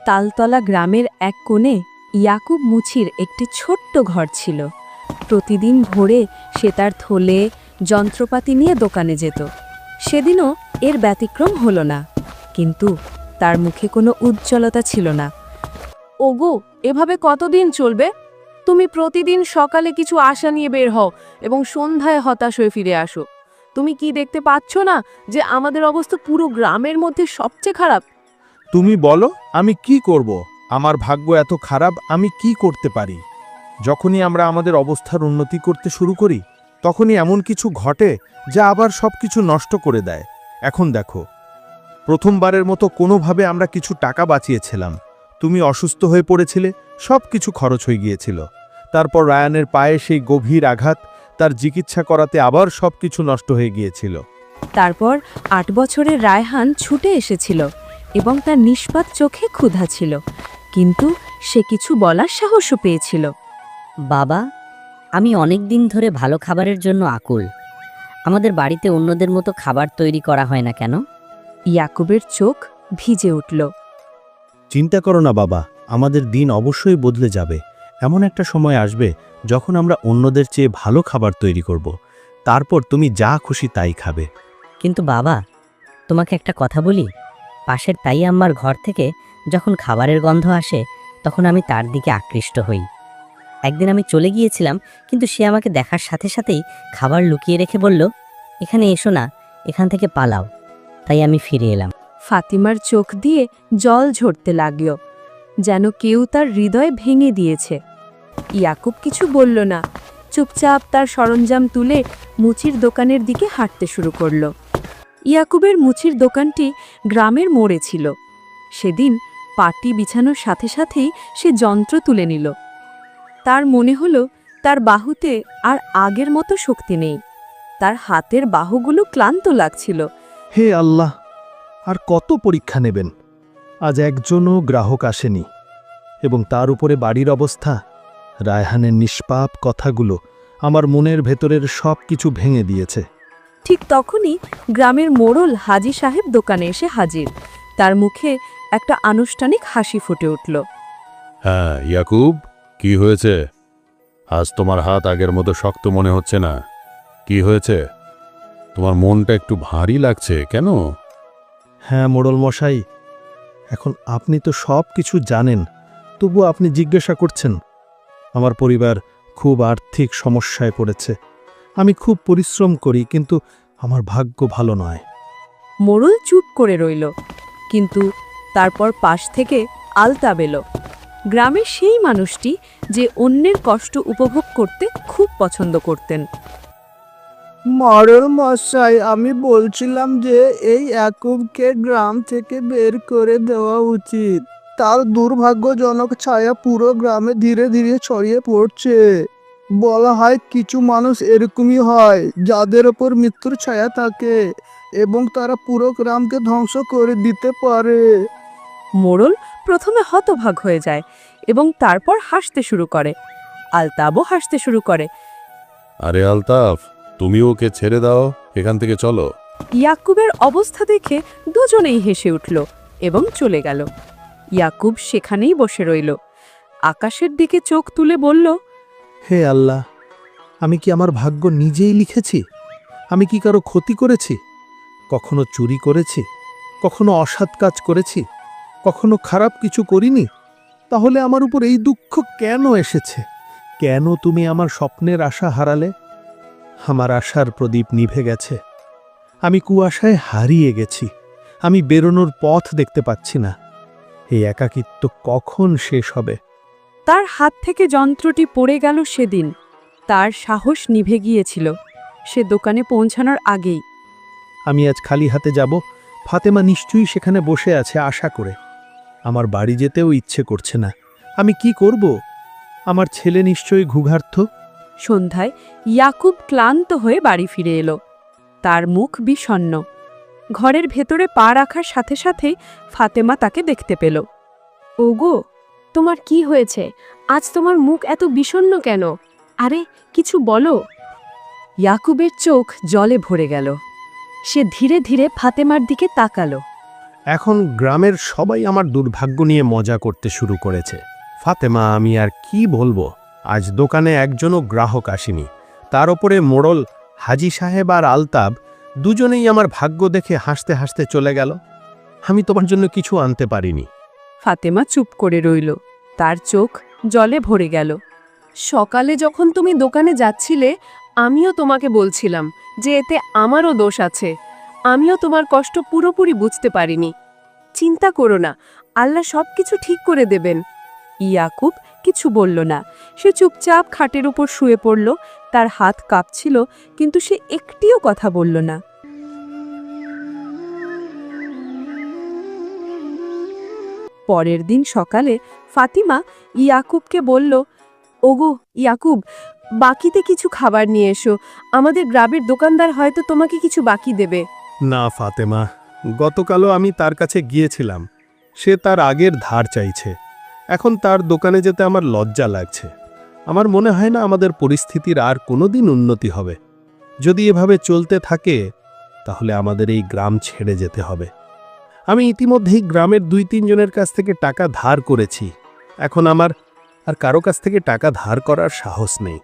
তালতলা গ্রামের এক কোণে ইয়াকুব মুচির একটি ছোট্ট ঘর ছিল। প্রতিদিন ভোরে সে তার থলে যন্ত্রপাতি নিয়ে দোকানে যেত। সেদিনও এর ব্যতিক্রম হলো না, কিন্তু তার মুখে কোনো উজ্জ্বলতা ছিল না। ওগো, এভাবে কতদিন চলবে? তুমি প্রতিদিন সকালে কিছু আশা নিয়ে বের হও এবং সন্ধ্যায় হতাশ হয়ে ফিরে আসো। তুমি কি দেখতে পাচ্ছ না যে আমাদের অবস্থা পুরো গ্রামের মধ্যে সবচেয়ে খারাপ? তুমি বলো, আমি কি করব? আমার ভাগ্য এত খারাপ, আমি কি করতে পারি? যখনই আমরা আমাদের অবস্থার উন্নতি করতে শুরু করি, তখনই এমন কিছু ঘটে যা আবার সবকিছু নষ্ট করে দেয়। এখন দেখো, প্রথমবারের মতো কোনোভাবে আমরা কিছু টাকা বাঁচিয়েছিলাম। তুমি অসুস্থ হয়ে পড়েছিলে, সব কিছু খরচ হয়ে গিয়েছিল। তারপর রায়ানের পায়ে সেই গভীর আঘাত, তার চিকিৎসা করাতে আবার সবকিছু নষ্ট হয়ে গিয়েছিল। তারপর ৮ বছরের রায়হান ছুটে এসেছিল এবং তার নিষ্পাত চোখে ক্ষুধা ছিল, কিন্তু সে কিছু বলার সাহসও পেয়েছিল। বাবা, আমি অনেক দিন ধরে ভালো খাবারের জন্য আকুল। আমাদের বাড়িতে অন্যদের মতো খাবার তৈরি করা হয় না কেন? ইয়াকুবের চোখ ভিজে উঠল। চিন্তা করো না বাবা, আমাদের দিন অবশ্যই বদলে যাবে। এমন একটা সময় আসবে যখন আমরা অন্যদের চেয়ে ভালো খাবার তৈরি করব। তারপর তুমি যা খুশি তাই খাবে। কিন্তু বাবা, তোমাকে একটা কথা বলি, পাশের তাই আম্মার ঘর থেকে যখন খাবারের গন্ধ আসে, তখন আমি তার দিকে আকৃষ্ট হই। একদিন আমি চলে গিয়েছিলাম, কিন্তু সে আমাকে দেখার সাথে সাথেই খাবার লুকিয়ে রেখে বলল, এখানে এসো না, এখান থেকে পালাও। তাই আমি ফিরে এলাম। ফাতিমার চোখ দিয়ে জল ঝরতে লাগল, যেন কেউ তার হৃদয় ভেঙে দিয়েছে। ইয়াকুব কিছু বলল না, চুপচাপ তার সরঞ্জাম তুলে মুচির দোকানের দিকে হাঁটতে শুরু করল। ইয়াকুবের মুচির দোকানটি গ্রামের মোড়ে ছিল। সেদিন পাটি বিছানোর সাথে সাথেই সে যন্ত্র তুলে নিল। তার মনে হলো তার বাহুতে আর আগের মতো শক্তি নেই। তার হাতের বাহুগুলো ক্লান্ত লাগছিল। হে আল্লাহ, আর কত পরীক্ষা নেবেন? আজ একজনও গ্রাহক আসেনি, এবং তার উপরে বাড়ির অবস্থা। রায়হানের নিষ্পাপ কথাগুলো আমার মনের ভেতরের সব কিছু ভেঙে দিয়েছে। ঠিক তখনই গ্রামের মোড়ল হাজি সাহেব দোকানে এসে হাজির। তার মুখে একটা আনুষ্ঠানিক হাসি ফুটে উঠল। হ্যাঁ ইয়াকুব, কি হয়েছে? আজ তোমার হাত আগের মতো শক্ত মনে হচ্ছে না। কি হয়েছে? তোমার মনটা একটু ভারী লাগছে কেন? হ্যাঁ মোড়ল মশাই, এখন আপনি তো সব কিছু জানেন, তবু আপনি জিজ্ঞাসা করছেন। আমার পরিবার খুব আর্থিক সমস্যায় পড়েছে। আমি খুব পরিশ্রম করি, কিন্তু আমার ভাগ্য ভালো নয়। মোড়ল চুপ করে রইল, কিন্তু তারপর পাশ থেকে আলতাব এলো। গ্রামের সেই মানুষটি যে অন্যের কষ্ট উপভোগ করতে খুব পছন্দ করতেন। মোড়ল মশাই, আমি বলছিলাম যে এই ইয়াকুবকে গ্রাম থেকে বের করে দেওয়া উচিত। তার দুর্ভাগ্যজনক ছায়া পুরো গ্রামে ধীরে ধীরে ছড়িয়ে পড়ছে। বলা হয় কিছু মানুষ এরকমই হয়, যাদের ওপর মৃত্যুর ছায়া থাকে এবং তারা পুরো গ্রামকে ধ্বংস করে দিতে পারে। মোড়ল প্রথমে হতভাগ হয়ে যায় এবং তারপর হাসতে শুরু করে। আলতাবও হাসতে শুরু করে। আরে আলতাফ, তুমি ওকে ছেড়ে দাও, এখান থেকে চলো। ইয়াকুবের অবস্থা দেখে দুজনেই হেসে উঠল এবং চলে গেল। ইয়াকুব সেখানেই বসে রইল, আকাশের দিকে চোখ তুলে বলল, হে আল্লাহ, আমি কি আমার ভাগ্য নিজেই লিখেছি? আমি কি কারো ক্ষতি করেছি? কখনো চুরি করেছি? কখনো অসৎ কাজ করেছি? কখনো খারাপ কিছু করিনি? তাহলে আমার উপর এই দুঃখ কেন এসেছে? কেন তুমি আমার স্বপ্নের আশা হারালে? আমার আশার প্রদীপ নিভে গেছে। আমি কুয়াশায় হারিয়ে গেছি। আমি বেরোনোর পথ দেখতে পাচ্ছি না। এই একাকিত্ব কখন শেষ হবে? তার হাত থেকে যন্ত্রটি পড়ে গেল সেদিন। তার সাহস নিভে গিয়েছিল সে দোকানে পৌঁছানোর আগেই। আমি আজ খালি হাতে যাব। ফাতেমা নিশ্চয়ই সেখানে বসে আছে আশা করে। আমার বাড়ি যেতেও ইচ্ছে করছে না। আমি কি করব? আমার ছেলে নিশ্চয়ই ঘুঘার্থ। সন্ধ্যায় ইয়াকুব ক্লান্ত হয়ে বাড়ি ফিরে এলো। তার মুখ বিষণ্ণ। ঘরের ভেতরে পা রাখার সাথে সাথেই ফাতেমা তাকে দেখতে পেল। ওগো, তোমার কি হয়েছে? আজ তোমার মুখ এত বিষণ্ণ কেন? আরে কিছু বলো। ইয়াকুবের চোখ জলে ভরে গেল। সে ধীরে ধীরে ফাতেমার দিকে তাকালো। এখন গ্রামের সবাই আমার দুর্ভাগ্য নিয়ে মজা করতে শুরু করেছে। ফাতেমা, আমি আর কি বলবো, আজ দোকানে একজনও গ্রাহক আসেনি। তার ওপরে মোড়ল হাজী সাহেব আর আলতাব দুজনেই আমার ভাগ্য দেখে হাসতে হাসতে চলে গেল। আমি তোমার জন্য কিছু আনতে পারিনি। ফাতেমা চুপ করে রইল, তার চোখ জলে ভরে গেল। সকালে যখন তুমি দোকানে যাচ্ছিলে, আমিও তোমাকে বলছিলাম যে এতে আমারও দোষ আছে। আমিও তোমার কষ্ট পুরোপুরি বুঝতে পারিনি। চিন্তা করো না, আল্লাহ সবকিছু ঠিক করে দেবেন। ইয়াকুব কিছু বলল না। সে চুপচাপ খাটের উপর শুয়ে পড়ল। তার হাত কাঁপছিল, কিন্তু সে একটিও কথা বলল না। পরের দিন সকালে ফাতিমা ইয়াকুবকে বলল, ওগো ইয়াকুব, বাকিতে কিছু খাবার নিয়ে এসো। আমাদের গ্রামের দোকানদার হয়তো তোমাকে কিছু বাকি দেবে। না ফাতেমা, গতকালও আমি তার কাছে গিয়েছিলাম। সে তার আগের ধার চাইছে। এখন তার দোকানে যেতে আমার লজ্জা লাগছে। আমার মনে হয় না আমাদের পরিস্থিতির আর কোনোদিন উন্নতি হবে। যদি এভাবে চলতে থাকে তাহলে আমাদের এই গ্রাম ছেড়ে যেতে হবে। আমি ইতিমধ্যেই গ্রামের 2-3 জনের কাছ থেকে টাকা ধার করেছি। এখন আমার আর কারো কাছ থেকে টাকা ধার করার সাহস নেই।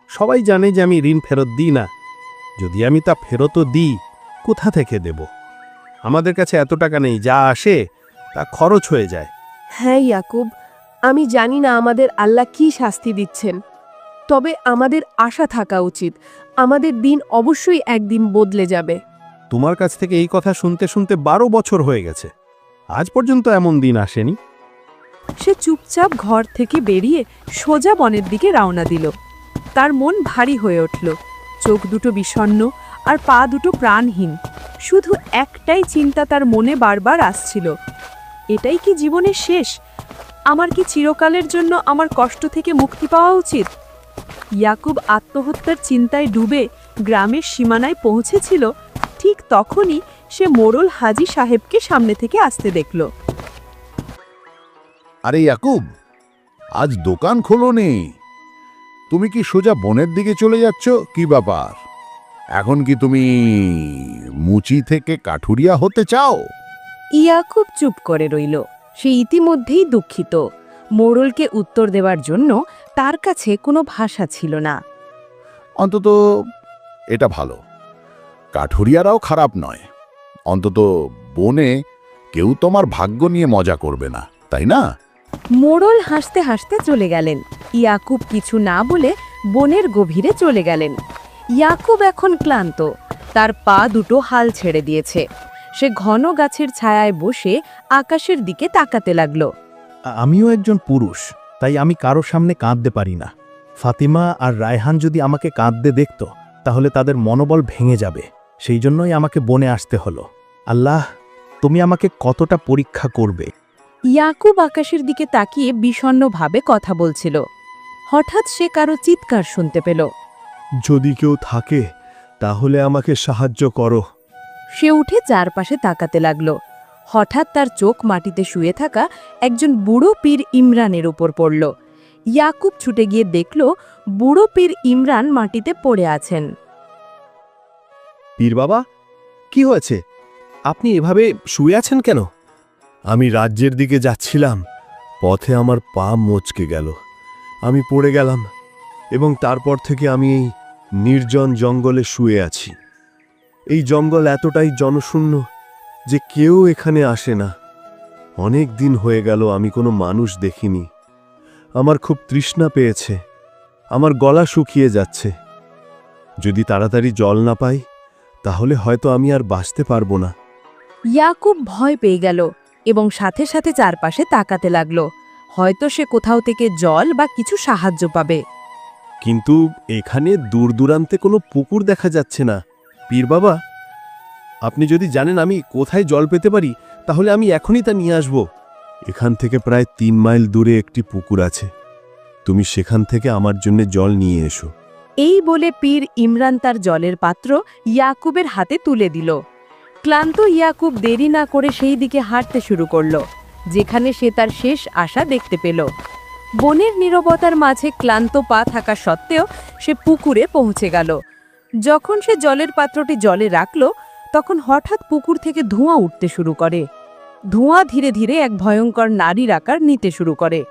সবাই জানে যে আমি ঋণ ফেরত দিই না। যদি আমি তা ফেরতও দিই, কোথা থেকে দেব? আমাদের কাছে এত টাকা নেই, যা আসে তা খরচ হয়ে যায়। হ্যাঁ ইয়াকুব, আমি জানি না আমাদের আল্লাহ কি শাস্তি দিচ্ছেন, তবে আমাদের আশা থাকা উচিত। আমাদের দিন অবশ্যই একদিন বদলে যাবে। তোমার কাছ থেকে এই কথা শুনতে শুনতে 12 বছর হয়ে গেছে, আজ পর্যন্ত এমন দিন আসেনি। সে চুপচাপ ঘর থেকে বেরিয়ে সোজা বনের দিকে রওনা দিল। তার মন ভারী হয়ে উঠল, চোখ দুটো বিষণ্ণ আর পা দুটো প্রাণহীন। শুধু একটাই চিন্তা তার মনে বারবার আসছিল, এটাই কি জীবনের শেষ? আমার কি চিরকালের জন্য আমার কষ্ট থেকে মুক্তি পাওয়া উচিত? ইয়াকুব আত্মহত্যার চিন্তায় ডুবে গ্রামের সীমানায় পৌঁছেছিল, ঠিক তখনই সে মোড়ল হাজী সাহেবকে সামনে থেকে আসতে দেখল। আরে ইয়াকুব, আজ দোকান খোলোনি? তুমি কি সোজা বনের দিকে চলে যাচ্ছ? কি ব্যাপার? এখন কি তুমি মুচি থেকে কাঠুরিয়া হতে চাও? ইয়াকুব চুপ করে রইল। সে ইতিমধ্যেই দুঃখিত। মোড়লকে উত্তর দেওয়ার জন্য তার কাছে কোনো ভাষা ছিল না। অন্তত এটা ভালো, কাঠুরিয়ারাও খারাপ নয়। অন্তত বনে কেউ তোমার ভাগ্য নিয়ে মজা করবে না, তাই না? মোড়ল হাসতে হাসতে চলে গেলেন। ইয়াকুব কিছু না বলে বনের গভীরে চলে গেলেন। ইয়াকুব এখন ক্লান্ত, তার পা দুটো হাল ছেড়ে দিয়েছে। সে ঘন গাছের ছায়ায় বসে আকাশের দিকে তাকাতে লাগল। আমিও একজন পুরুষ, তাই আমি কারো সামনে কাঁদতে পারি না। ফাতিমা আর রায়হান যদি আমাকে কাঁদতে দেখত তাহলে তাদের মনোবল ভেঙে যাবে। সেই জন্যই আমাকে বনে আসতে হলো। আল্লাহ, তুমি আমাকে কতটা পরীক্ষা করবে? ইয়াকুব আকাশের দিকে তাকিয়ে বিষণ্ণভাবে কথা বলছিল। হঠাৎ সে কারো চিৎকার শুনতে পেল। যদি কেউ থাকে তাহলে আমাকে সাহায্য করো। সে উঠে চারপাশে তাকাতে লাগল। হঠাৎ তার চোখ মাটিতে শুয়ে থাকা একজন বুড়ো পীর ইমরানের উপর পড়ল। ইয়াকুব ছুটে গিয়ে দেখল বুড়ো পীর ইমরান মাটিতে পড়ে আছেন। পীর বাবা, কি হয়েছে? আপনি এভাবে শুয়ে আছেন কেন? আমি রাজ্যের দিকে যাচ্ছিলাম, পথে আমার পা মচকে গেল, আমি পড়ে গেলাম এবং তারপর থেকে আমি এই নির্জন জঙ্গলে শুয়ে আছি। এই জঙ্গল এতটাই জনশূন্য যে কেউ এখানে আসে না। অনেক দিন হয়ে গেল আমি কোনো মানুষ দেখিনি। আমার খুব তৃষ্ণা পেয়েছে, আমার গলা শুকিয়ে যাচ্ছে। যদি তাড়াতাড়ি জল না পাই তাহলে হয়তো আমি আর বাঁচতে পারবো না। ইয়াকুব ভয় পেয়ে গেল এবং সাথে সাথে চারপাশে তাকাতে লাগল। হয়তো সে কোথাও থেকে জল বা কিছু সাহায্য পাবে। কিন্তু এখানে দূর দূরান্তে কোনো পুকুর দেখা যাচ্ছে না। পীর বাবা, আপনি যদি জানেন আমি কোথায় জল পেতে পারি তাহলে আমি এখনই তা নিয়ে আসব। এখান থেকে প্রায় 3 মাইল দূরে একটি পুকুর আছে, তুমি সেখান থেকে আমার জন্য জল নিয়ে এসো। এই বলে পীর ইমরান তার জলের পাত্র ইয়াকুবের হাতে তুলে দিল। ক্লান্ত ইয়াকুব দেরি না করে সেই দিকে হাঁটতে শুরু করল, যেখানে সে তার শেষ আশা দেখতে পেল। বনের নীরবতার মাঝে ক্লান্ত পা থাকা সত্ত্বেও সে পুকুরে পৌঁছে গেল। যখন সে জলের পাত্রটি জলে রাখল, তখন হঠাৎ পুকুর থেকে ধোঁয়া উঠতে শুরু করে। ধোঁয়া ধীরে ধীরে এক ভয়ঙ্কর নারীর আকার নিতে শুরু করে।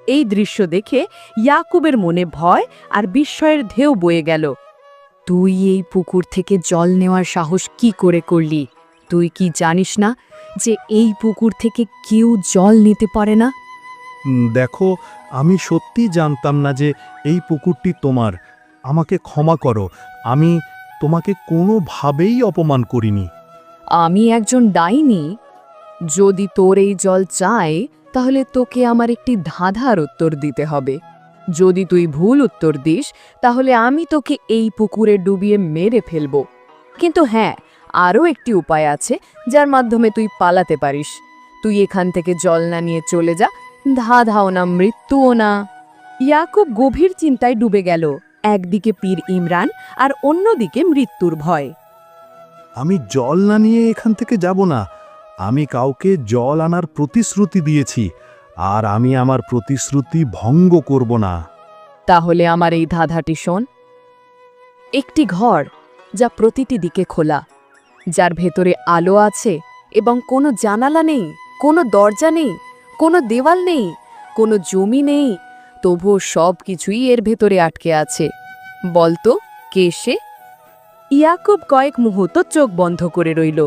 এই দৃশ্য দেখে ইয়াকুবের মনে ভয় আর বিস্ময়ের ঢেউ বয়ে গেল। তুই এই পুকুর থেকে জল নেওয়ার সাহস কি করে করলি? তুই কি জানিস না যে এই পুকুর থেকে কেউ জল নিতে পারে না? দেখো, আমি সত্যি জানতাম না যে এই পুকুরটি তোমার। আমাকে ক্ষমা করো, আমি তোমাকে কোনোভাবেই অপমান করিনি। আমি একজন ডাইনি। যদি তোর এই জল চাই তাহলে তোকে আমার একটি ধাঁধার উত্তর দিতে হবে। যদি তুই ভুল উত্তর দিস তাহলে আমি তোকে এই পুকুরে ডুবিয়ে মেরে ফেলব। কিন্তু হ্যাঁ, আরও একটি উপায় আছে যার মাধ্যমে তুই পালাতে পারিস। তুই এখান থেকে জল না নিয়ে চলে যা, ধাঁধাও না, মৃত্যুও না। ইয়াকুব গভীর চিন্তায় ডুবে গেল। একদিকে পীর ইমরান আর অন্যদিকে মৃত্যুর ভয়। আমি জল না নিয়ে এখান থেকে যাব না। আমি কাউকে জল আনার প্রতিশ্রুতি দিয়েছি, আর আমি আমার প্রতিশ্রুতি ভঙ্গ করব না। তাহলে আমার এই ধাঁধাটি শোন। একটি ঘর যা প্রতিটি দিকে খোলা, যার ভেতরে আলো আছে এবং কোনো জানালা নেই, কোনো দরজা নেই, কোনো দেওয়াল নেই, কোনো জমি নেই, তবুও সব কিছুই এর ভেতরে আটকে আছে। বলতো কে সে? ইয়াকুব কয়েক মুহূর্ত চোখ বন্ধ করে রইল।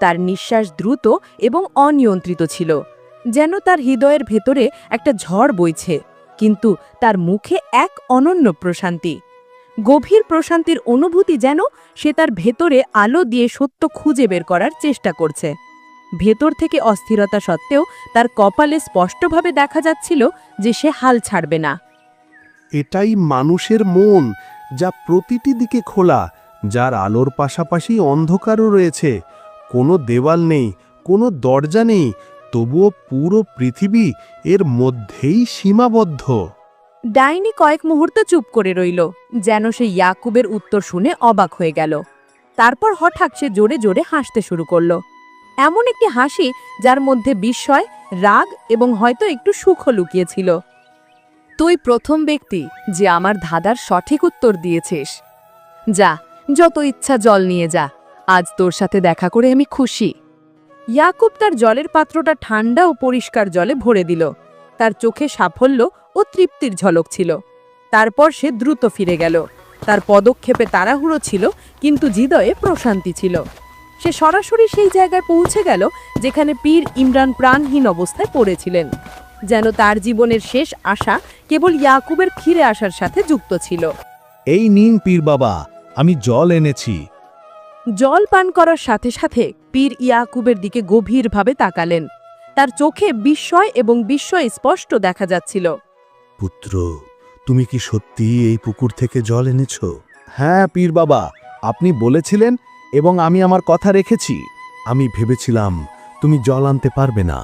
তার নিঃশ্বাস দ্রুত এবং অনিয়ন্ত্রিত ছিল, যেন তার হৃদয়ের ভেতরে একটা ঝড় বইছে। কিন্তু তার মুখে এক অনন্য প্রশান্তি, গভীর প্রশান্তির অনুভূতি, যেন সে তার ভেতরে আলো দিয়ে সত্য খুঁজে বের করার চেষ্টা করছে। ভেতর থেকে অস্থিরতা সত্ত্বেও তার কপালে স্পষ্টভাবে দেখা যাচ্ছিল যে সে হাল ছাড়বে না। এটাই মানুষের মন, যা প্রতিটি দিকে খোলা, যার আলোর পাশাপাশি অন্ধকারও রয়েছে। কোনো দেওয়াল নেই, কোনো দরজা নেই, তবুও পুরো পৃথিবী এর মধ্যেই সীমাবদ্ধ। ডাইনি কয়েক মুহূর্ত চুপ করে রইল, যেন সে ইয়াকুবের উত্তর শুনে অবাক হয়ে গেল। তারপর হঠাৎ সে জোরে জোরে হাসতে শুরু করল, এমন একটি হাসি যার মধ্যে বিস্ময়, রাগ এবং হয়তো একটু সুখও লুকিয়েছিল। তুই প্রথম ব্যক্তি যে আমার ধাঁধার সঠিক উত্তর দিয়েছিস। যা, যত ইচ্ছা জল নিয়ে যা। আজ তোর সাথে দেখা করে আমি খুশি। ইয়াকুব তার জলের পাত্রটা ঠান্ডা ও পরিষ্কার জলে ভরে দিল। তার চোখে সাফল্য ও তৃপ্তির ঝলক ছিল। তারপর সে দ্রুত ফিরে গেল। তার পদক্ষেপে তাড়াহুড়ো ছিল, কিন্তু হৃদয়ে প্রশান্তি ছিল। সে সরাসরি সেই জায়গায় পৌঁছে গেল যেখানে পীর ইমরান প্রাণহীন অবস্থায় পড়েছিলেন, যেন তার জীবনের শেষ আশা কেবল ইয়াকুবের ফিরে আসার সাথে যুক্ত ছিল। এই নিন পীর বাবা, আমি জল এনেছি। জল পান করার সাথে সাথে পীর ইয়াকুবের দিকে গভীরভাবে তাকালেন। তার চোখে বিস্ময় এবং বিস্ময় স্পষ্ট দেখা যাচ্ছিল। পুত্র, তুমি কি সত্যি এই পুকুর থেকে জল এনেছ? হ্যাঁ পীর বাবা, আপনি বলেছিলেন এবং আমি আমার কথা রেখেছি। আমি ভেবেছিলাম তুমি জল আনতে পারবে না,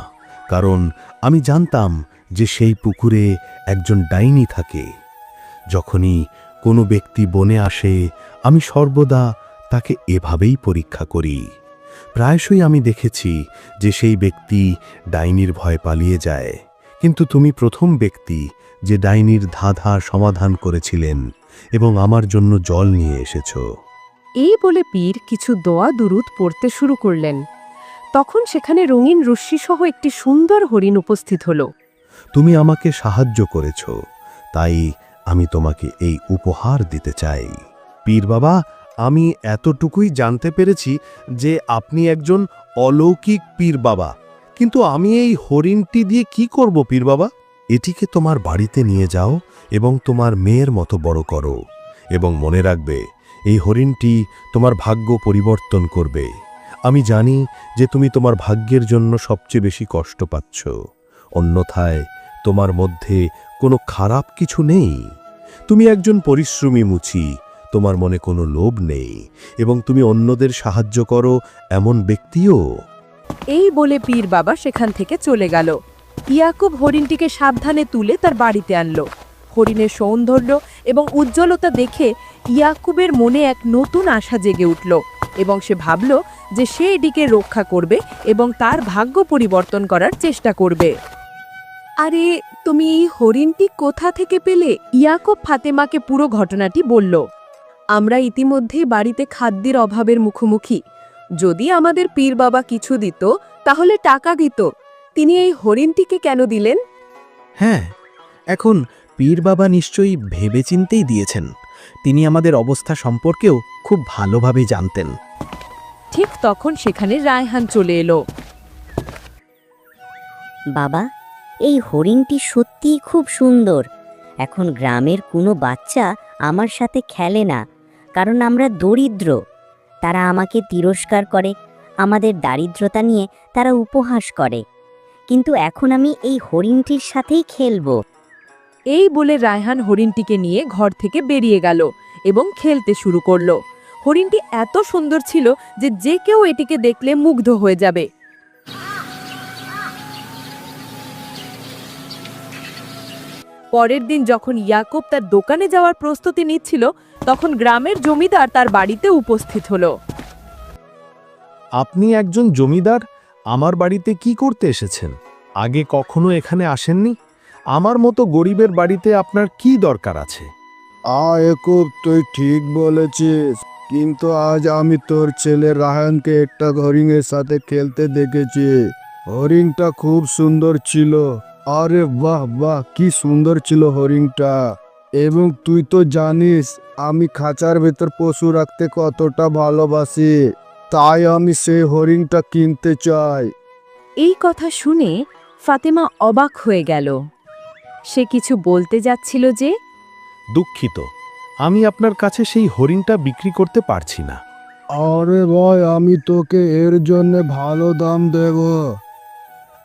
কারণ আমি জানতাম যে সেই পুকুরে একজন ডাইনি থাকে। যখনই কোনো ব্যক্তি বনে আসে, আমি সর্বদা তাকে এভাবেই পরীক্ষা করি। প্রায়শই আমি দেখেছি যে সেই ব্যক্তি ডাইনির ভয় পালিয়ে যায়, কিন্তু তুমি প্রথম ব্যক্তি যে ডাইনির ধাঁধা সমাধান করেছিলেন এবং আমার জন্য জল নিয়ে এসেছ। এই বলে পীর কিছু দোয়া দুরুদ পড়তে শুরু করলেন। তখন সেখানে রঙিন রশ্মিসহ একটি সুন্দর হরিণ উপস্থিত হল। তুমি আমাকে সাহায্য করেছ, তাই আমি তোমাকে এই উপহার দিতে চাই। পীর বাবা, আমি এতটুকুই জানতে পেরেছি যে আপনি একজন অলৌকিক পীর বাবা, কিন্তু আমি এই হরিণটি দিয়ে কি করব পীর বাবা? এটিকে তোমার বাড়িতে নিয়ে যাও এবং তোমার মেয়ের মতো বড় করো, এবং মনে রাখবে এই হরিণটি তোমার ভাগ্য পরিবর্তন করবে। আমি জানি যে তুমি তোমার ভাগ্যের জন্য সবচেয়ে বেশি কষ্ট পাচ্ছ, অন্যথায় তোমার মধ্যে কোনো খারাপ কিছু নেই। তুমি একজন পরিশ্রমী মুচি, তোমার মনে কোনো লোভ নেই, এবং তুমি অন্যদের সাহায্য করো এমন ব্যক্তিও। এই বলে পীর বাবা সেখান থেকে চলে গেল। ইয়াকুব হরিণটিকে সাবধানে তুলে তার বাড়িতে আনল। হরিণের সৌন্দর্য এবং উজ্জ্বলতা দেখে ইয়াকুবের মনে এক নতুন আশা জেগে উঠল, এবং সে ভাবল যে সে এটিকে রক্ষা করবে এবং তার ভাগ্য পরিবর্তন করার চেষ্টা করবে। আরে, তুমি এই হরিণটি কোথা থেকে পেলে? ইয়াকুব ফাতেমাকে পুরো ঘটনাটি বলল। আমরা ইতিমধ্যেই বাড়িতে খাদ্যের অভাবের মুখোমুখি। যদি আমাদের পীর বাবা কিছু দিত তাহলে টাকা দিত, তিনি এই হরিণটিকে কেন দিলেন? হ্যাঁ, এখন পীর বাবা নিশ্চয়ই ভেবেচিন্তেই দিয়েছেন। তিনি আমাদের অবস্থা সম্পর্কেও খুব ভালোভাবে জানতেন। ঠিক তখন সেখানে রায়হান চলে এলো। বাবা, এই হরিণটি সত্যিই খুব সুন্দর। এখন গ্রামের কোনো বাচ্চা আমার সাথে খেলে না, কারণ আমরা দরিদ্র। তারা আমাকে তিরস্কার করে, আমাদের দারিদ্রতা নিয়ে তারা উপহাস করে। কিন্তু এখন আমি এই হরিণটির সাথেই খেলবো। এই বলে রায়হান হরিণটিকে নিয়ে ঘর থেকে বেরিয়ে গেল এবং খেলতে শুরু করলো। হরিণটি এত সুন্দর ছিল যে যে কেউ এটিকে দেখলে মুগ্ধ হয়ে যাবে। পরের দিন যখন ইয়াকুব তার দোকানে যাওয়ার প্রস্তুতি নিচ্ছিল, তখন গ্রামের জমিদার তার বাড়িতে উপস্থিত হলো। আপনি একজন জমিদার আমার বাড়িতে কি করতে এসেছেন? আগে কখনো এখানে আসেননি। আমার মতো গরিবের বাড়িতে আপনার কি দরকার আছে? একুব, তুই ঠিক বলেছিস, কিন্তু আজ আমি তোর ছেলে রাহানকে একটা হরিণের সাথে খেলতে দেখেছি। হরিণটা খুব সুন্দর ছিল। আরে বাহ বাহ, কি সুন্দর ছিল হরিণটা। এবং তুই তো জানিস আমি খাঁচার ভেতর পশু রাখতে কতটা ভালোবাসি, তাই আমি সেই হরিণটা কিনতে চাই। এই কথা শুনে ফাতেমা অবাক হয়ে গেল। সে কিছু বলতে যাচ্ছিল যে দুঃখিত, আমি আপনার কাছে সেই হরিণটা বিক্রি করতে পারছি না। আরে ভাই, আমি তোকে এর জন্য ভালো দাম দেব।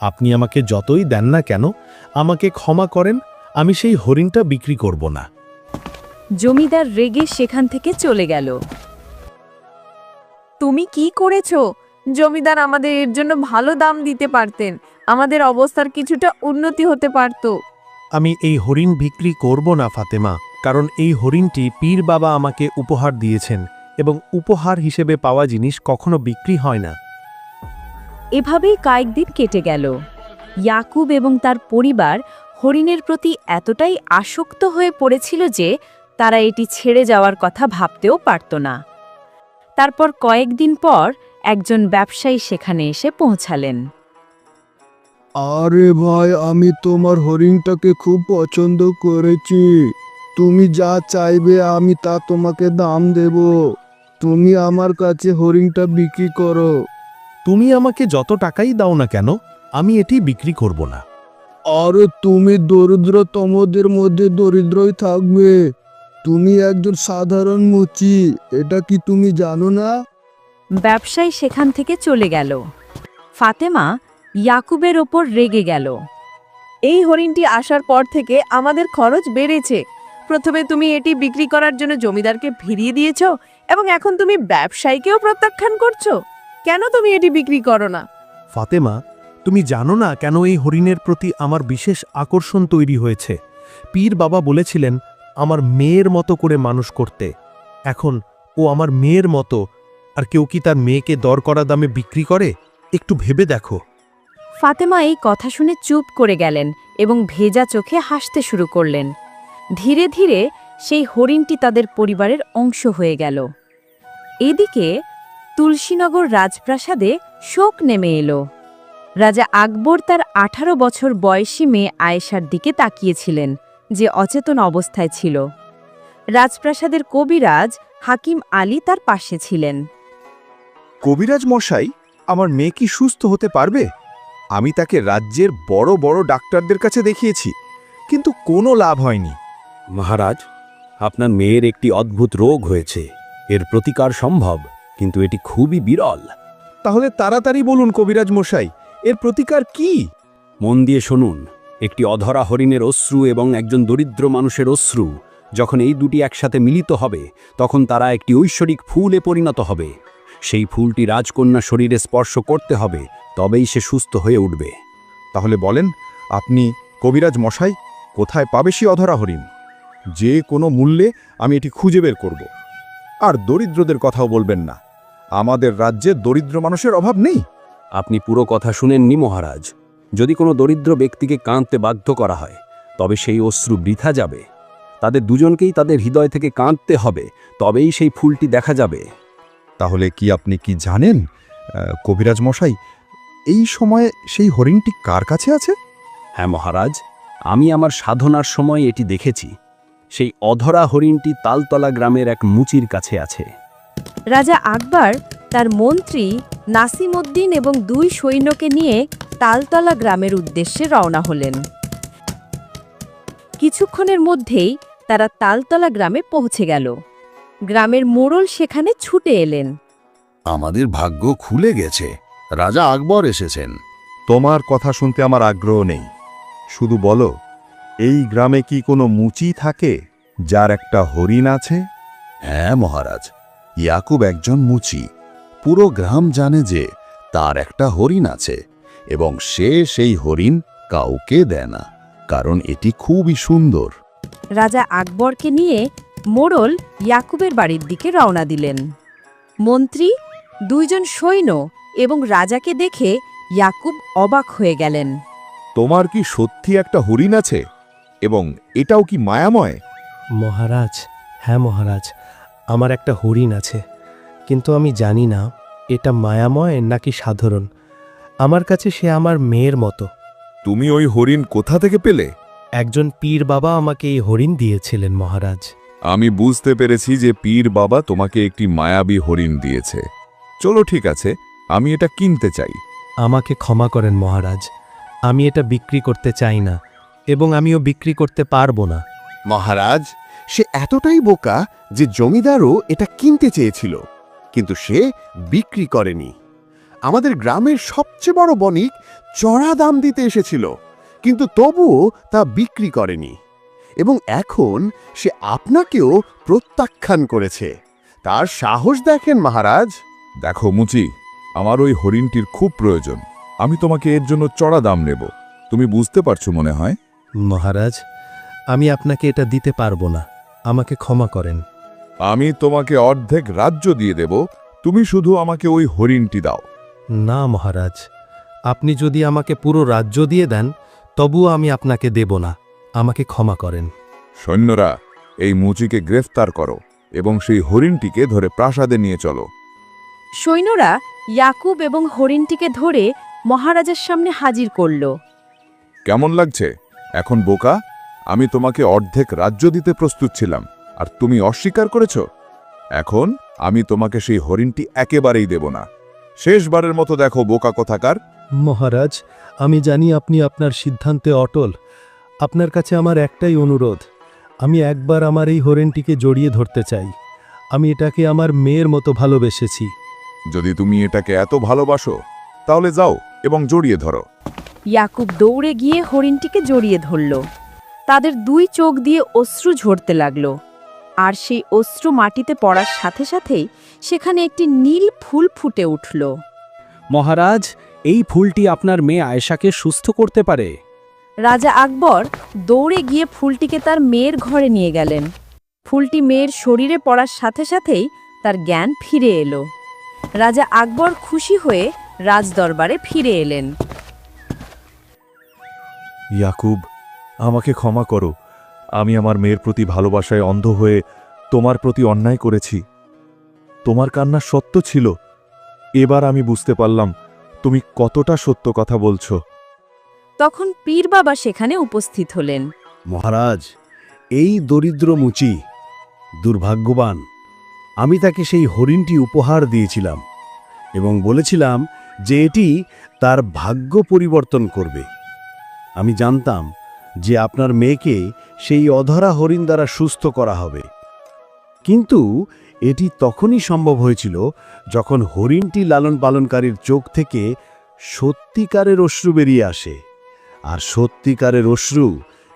আপনি আমাকে যতই দেন না কেন, আমাকে ক্ষমা করেন, আমি সেই হরিণটা বিক্রি করব না। জমিদার রেগে সেখান থেকে চলে গেল। তুমি কি করেছো? জমিদার আমাদের এর জন্য ভালো দাম দিতে পারতেন, আমাদের অবস্থার কিছুটা উন্নতি হতে পারত। আমি এই হরিণ বিক্রি করব না ফাতেমা, কারণ এই হরিণটি পীর বাবা আমাকে উপহার দিয়েছেন এবং উপহার হিসেবে পাওয়া জিনিস কখনো বিক্রি হয় না। এভাবেই কয়েকদিন কেটে গেল। ইয়াকুব এবং তার পরিবার হরিণের প্রতি এতটাই আসক্ত হয়ে পড়েছিল যে তারা এটি ছেড়ে যাওয়ার কথা ভাবতেও পারত না। তারপর কয়েকদিন পর একজন ব্যবসায়ী সেখানে এসে পৌঁছালেন। আরে ভাই, আমি তোমার হরিণটাকে খুব পছন্দ করেছি। তুমি যা চাইবে আমি তা তোমাকে দাম দেব। তুমি আমার কাছে হরিণটা বিক্রি করো। তুমি আমাকে যত টাকাই দাও না কেন, আমি এটি বিক্রি করব না। আরে তুমি দরিদ্রতমদের মধ্যে দরিদ্রই থাকবে। তুমি একজন সাধারণ মুচি, এটা কি তুমি জানো না? ব্যবসায়ী সেখান থেকে চলে গেল। ফাতেমা ইয়াকুবের ওপর রেগে গেল। এই হরিণটি আসার পর থেকে আমাদের খরচ বেড়েছে। প্রথমে তুমি এটি বিক্রি করার জন্য জমিদারকে ফিরিয়ে দিয়েছো এবং এখন তুমি ব্যবসায়ীকেও প্রত্যাখ্যান করছো। কেন তুমি এটি বিক্রি করো না? ফাতেমা, তুমি জানো না কেন এই হরিণের প্রতি আমার বিশেষ আকর্ষণ তৈরি হয়েছে। পীর বাবা বলেছিলেন আমার মেয়ের মতো করে মানুষ করতে। এখন ও আমার মেয়ের মতো, আর কেউ কি তার মেয়েকে দর করা দামে বিক্রি করে? একটু ভেবে দেখো। ফাতেমা এই কথা শুনে চুপ করে গেলেন এবং ভেজা চোখে হাসতে শুরু করলেন। ধীরে ধীরে সেই হরিণটি তাদের পরিবারের অংশ হয়ে গেল। এদিকে তুলসীনগর রাজপ্রাসাদে শোক নেমে এলো। রাজা আকবর তার 18 বছর বয়সী মেয়ে আয়েশার দিকে তাকিয়েছিলেন, যে অচেতন অবস্থায় ছিল। রাজপ্রাসাদের কবিরাজ হাকিম আলী তার পাশে ছিলেন। কবিরাজ মশাই, আমার মেয়ে কি সুস্থ হতে পারবে? আমি তাকে রাজ্যের বড় বড় ডাক্তারদের কাছে দেখিয়েছি, কিন্তু কোনো লাভ হয়নি। মহারাজ, আপনার মেয়ের একটি অদ্ভুত রোগ হয়েছে। এর প্রতিকার সম্ভব, কিন্তু এটি খুবই বিরল। তাহলে তাড়াতাড়ি বলুন কবিরাজ মশাই, এর প্রতিকার কি? মন দিয়ে শুনুন। একটি অধরা হরিণের অশ্রু এবং একজন দরিদ্র মানুষের অশ্রু, যখন এই দুটি একসাথে মিলিত হবে, তখন তারা একটি ঐশ্বরিক ফুলে পরিণত হবে। সেই ফুলটি রাজকন্যা শরীরে স্পর্শ করতে হবে, তবেই সে সুস্থ হয়ে উঠবে। তাহলে বলেন আপনি কবিরাজ মশাই, কোথায় পাবে সে অধরা হরিণ? যে কোনো মূল্যে আমি এটি খুঁজে বের করব। আর দরিদ্রদের কথাও বলবেন না, আমাদের রাজ্যে দরিদ্র মানুষের অভাব নেই। আপনি পুরো কথা শুনেননি মহারাজ। যদি কোনো দরিদ্র ব্যক্তিকে কাঁদতে বাধ্য করা হয়, তবে সেই অশ্রু বৃথা যাবে। তাদের দুজনকেই তাদের হৃদয় থেকে কাঁদতে হবে, তবেই সেই ফুলটি দেখা যাবে। তাহলে কি আপনি কি জানেন কবিরাজ মশাই, এই সময়ে সেই হরিণটি কার কাছে আছে? হ্যাঁ মহারাজ, আমি আমার সাধনার সময় এটি দেখেছি। সেই অধরা হরিণটি তালতলা গ্রামের এক মুচির কাছে আছে। রাজা আকবর তার মন্ত্রী নাসিমউদ্দিন এবং 2 সৈন্যকে নিয়ে তালতলা গ্রামের উদ্দেশ্যে রওনা হলেন। কিছুক্ষণের মধ্যেই তারা তালতলা গ্রামে পৌঁছে গেল। গ্রামের মোড়ল সেখানে ছুটে এলেন। আমাদের ভাগ্য খুলে গেছে, রাজা আকবর এসেছেন। তোমার কথা শুনতে আমার আগ্রহ নেই। শুধু বলো, এই গ্রামে কি কোনো মুচি থাকে যার একটা হরিণ আছে? হ্যাঁ মহারাজ, ইয়াকুব একজন মুচি। পুরো গ্রাম জানে যে তার একটা হরিণ আছে, এবং সে সেই হরিণ কাউকে দেয় না, কারণ এটি খুবই সুন্দর। রাজা আকবরকে নিয়ে মোড়ল ইয়াকুবের বাড়ির দিকে রওনা দিলেন। মন্ত্রী, 2 জন সৈন্য এবং রাজাকে দেখে ইয়াকুব অবাক হয়ে গেলেন। তোমার কি সত্যি একটা হরিণ আছে? এবং এটাও কি মায়াময়? মহারাজ, হ্যাঁ মহারাজ, আমার একটা হরিণ আছে, কিন্তু আমি জানি না এটা মায়াময় নাকি সাধারণ। আমার কাছে সে আমার মেয়ের মতো। তুমি ওই হরিণ কোথা থেকে পেলে? একজন পীর বাবা আমাকে এই হরিণ দিয়েছিলেন মহারাজ। আমি বুঝতে পেরেছি যে পীর বাবা তোমাকে একটি মায়াবী হরিণ দিয়েছে। চলো ঠিক আছে, আমি এটা কিনতে চাই। আমাকে ক্ষমা করেন মহারাজ, আমি এটা বিক্রি করতে চাই না, এবং আমিও বিক্রি করতে পারবো না। মহারাজ, সে এতটাই বোকা যে জমিদারও এটা কিনতে চেয়েছিল, কিন্তু সে বিক্রি করেনি। আমাদের গ্রামের সবচেয়ে বড় বণিক চড়া দাম দিতে এসেছিল, কিন্তু তবুও তা বিক্রি করেনি, এবং এখন সে আপনাকেও প্রত্যাখ্যান করেছে। তার সাহস দেখেন মহারাজ। দেখো মুচি, আমার ওই হরিণটির খুব প্রয়োজন। আমি তোমাকে এর জন্য চড়া দাম নেব। তুমি বুঝতে পারছো মনে হয়। মহারাজ, আমি আপনাকে এটা দিতে পারবো না, আমাকে ক্ষমা করেন। আমি তোমাকে অর্ধেক রাজ্য দিয়ে দেব, তুমি শুধু আমাকে ওই হরিণটি দাও। না মহারাজ, আপনি যদি আমাকে পুরো রাজ্য দিয়ে দেন তবুও আমি আপনাকে দেব না, আমাকে ক্ষমা করেন। সৈন্যরা, এই মুচিকে গ্রেফতার করো এবং সেই হরিণটিকে ধরে প্রাসাদে নিয়ে চলো। সৈন্যরা ইয়াকুব এবং হরিণটিকে ধরে মহারাজের সামনে হাজির করল। কেমন লাগছে এখন বোকা? আমি তোমাকে অর্ধেক রাজ্য দিতে প্রস্তুত ছিলাম, আর তুমি অস্বীকার করেছ। এখন আমি তোমাকে সেই হরিণটি একেবারেই দেব না। শেষবারের মতো দেখো বোকা কোথাকার। মহারাজ, আমি জানি আপনি আপনার সিদ্ধান্তে অটল। আপনার কাছে আমার একটাই অনুরোধ, আমি একবার আমার এই হরিণটিকে জড়িয়ে ধরতে চাই। আমি এটাকে আমার মেয়ের মতো ভালোবেসেছি। যদি তুমি এটাকে এত ভালোবাসো তাহলে যাও এবং জড়িয়ে ধরো। ইয়াকুব দৌড়ে গিয়ে হরিণটিকে জড়িয়ে ধরল। তাদের 2 চোখ দিয়ে অশ্রু ঝরতে লাগল, আর সেই অশ্রু মাটিতে পড়ার সাথে সাথেই সেখানে একটি নীল ফুল ফুটে উঠল। মহারাজ, এই ফুলটি আপনার মেয়ে আয়েশাকে সুস্থ করতে পারে। রাজা আকবর দৌড়ে গিয়ে ফুলটিকে তার মেয়ের ঘরে নিয়ে গেলেন। ফুলটি মেয়ের শরীরে পড়ার সাথে সাথেই তার জ্ঞান ফিরে এলো। রাজা আকবর খুশি হয়ে রাজদরবারে ফিরে এলেন। ইয়াকুব, আমাকে ক্ষমা করো। আমি আমার মেয়ের প্রতি ভালোবাসায় অন্ধ হয়ে তোমার প্রতি অন্যায় করেছি। তোমার কান্না সত্য ছিল। এবার আমি বুঝতে পারলাম তুমি কতটা সত্য কথা বলছো। তখন পীর বাবা সেখানে উপস্থিত হলেন। মহারাজ, এই দরিদ্র মুচি দুর্ভাগ্যবান। আমি তাকে সেই হরিণটি উপহার দিয়েছিলাম এবং বলেছিলাম যে এটি তার ভাগ্য পরিবর্তন করবে। আমি জানতাম যে আপনার মেয়েকে সেই অধরা হরিণ দ্বারা সুস্থ করা হবে, কিন্তু এটি তখনই সম্ভব হয়েছিল যখন হরিণটি লালন পালনকারীর চোখ থেকে সত্যিকারের অশ্রু বেরিয়ে আসে, আর সত্যিকারের অশ্রু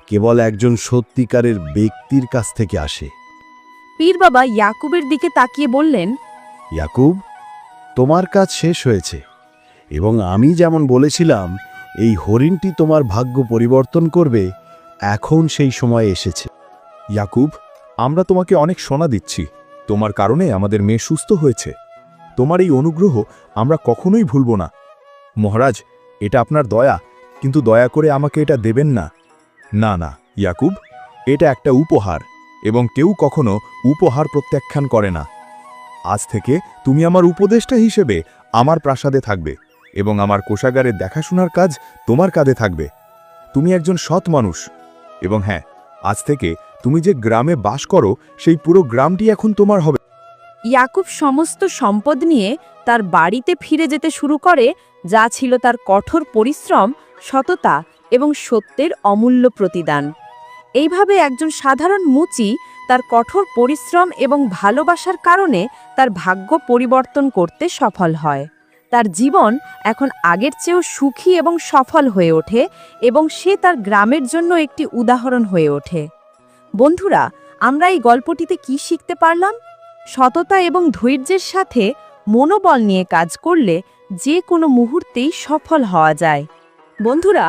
কেবল একজন সত্যিকারের ব্যক্তির কাছ থেকে আসে। পীর বাবা ইয়াকুবের দিকে তাকিয়ে বললেন, ইয়াকুব, তোমার কাজ শেষ হয়েছে, এবং আমি যেমন বলেছিলাম এই হরিণটি তোমার ভাগ্য পরিবর্তন করবে, এখন সেই সময় এসেছে। ইয়াকুব, আমরা তোমাকে অনেক সোনা দিচ্ছি। তোমার কারণে আমাদের মেয়ে সুস্থ হয়েছে। তোমার এই অনুগ্রহ আমরা কখনোই ভুলব না। মহারাজ, এটা আপনার দয়া, কিন্তু দয়া করে আমাকে এটা দেবেন না। না না ইয়াকুব, এটা একটা উপহার, এবং কেউ কখনো উপহার প্রত্যাখ্যান করে না। আজ থেকে তুমি আমার উপদেষ্টা হিসেবে আমার প্রাসাদে থাকবে। এবং আমার কোষাগারের দেখাশোনার কাজ তোমার কাঁধে থাকবে। তুমি একজন সৎ মানুষ, এবং হ্যাঁ, আজ থেকে তুমি যে গ্রামে বাস করো সেই পুরো গ্রামটি এখন তোমার হবে। ইয়াকুব সমস্ত সম্পদ নিয়ে তার বাড়িতে ফিরে যেতে শুরু করে, যা ছিল তার কঠোর পরিশ্রম, সততা এবং সত্যের অমূল্য প্রতিদান। এইভাবে একজন সাধারণ মুচি তার কঠোর পরিশ্রম এবং ভালোবাসার কারণে তার ভাগ্য পরিবর্তন করতে সফল হয়। তার জীবন এখন আগের চেয়েও সুখী এবং সফল হয়ে ওঠে, এবং সে তার গ্রামের জন্য একটি উদাহরণ হয়ে ওঠে। বন্ধুরা, আমরা এই গল্পটিতে কি শিখতে পারলাম? সততা এবং ধৈর্যের সাথে মনোবল নিয়ে কাজ করলে যে কোনো মুহূর্তেই সফল হওয়া যায়। বন্ধুরা,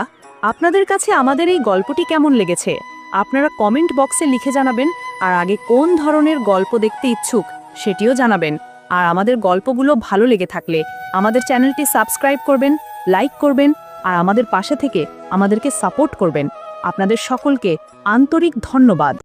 আপনাদের কাছে আমাদের এই গল্পটি কেমন লেগেছে আপনারা কমেন্ট বক্সে লিখে জানাবেন, আর আগে কোন ধরনের গল্প দেখতে ইচ্ছুক সেটিও জানাবেন। আর আমাদের গল্পগুলো ভালো লেগে থাকলে আমাদের চ্যানেলটি সাবস্ক্রাইব করবেন, লাইক করবেন, আর আমাদের পাশে থেকে আমাদেরকে সাপোর্ট করবেন। আপনাদের সকলকে আন্তরিক ধন্যবাদ।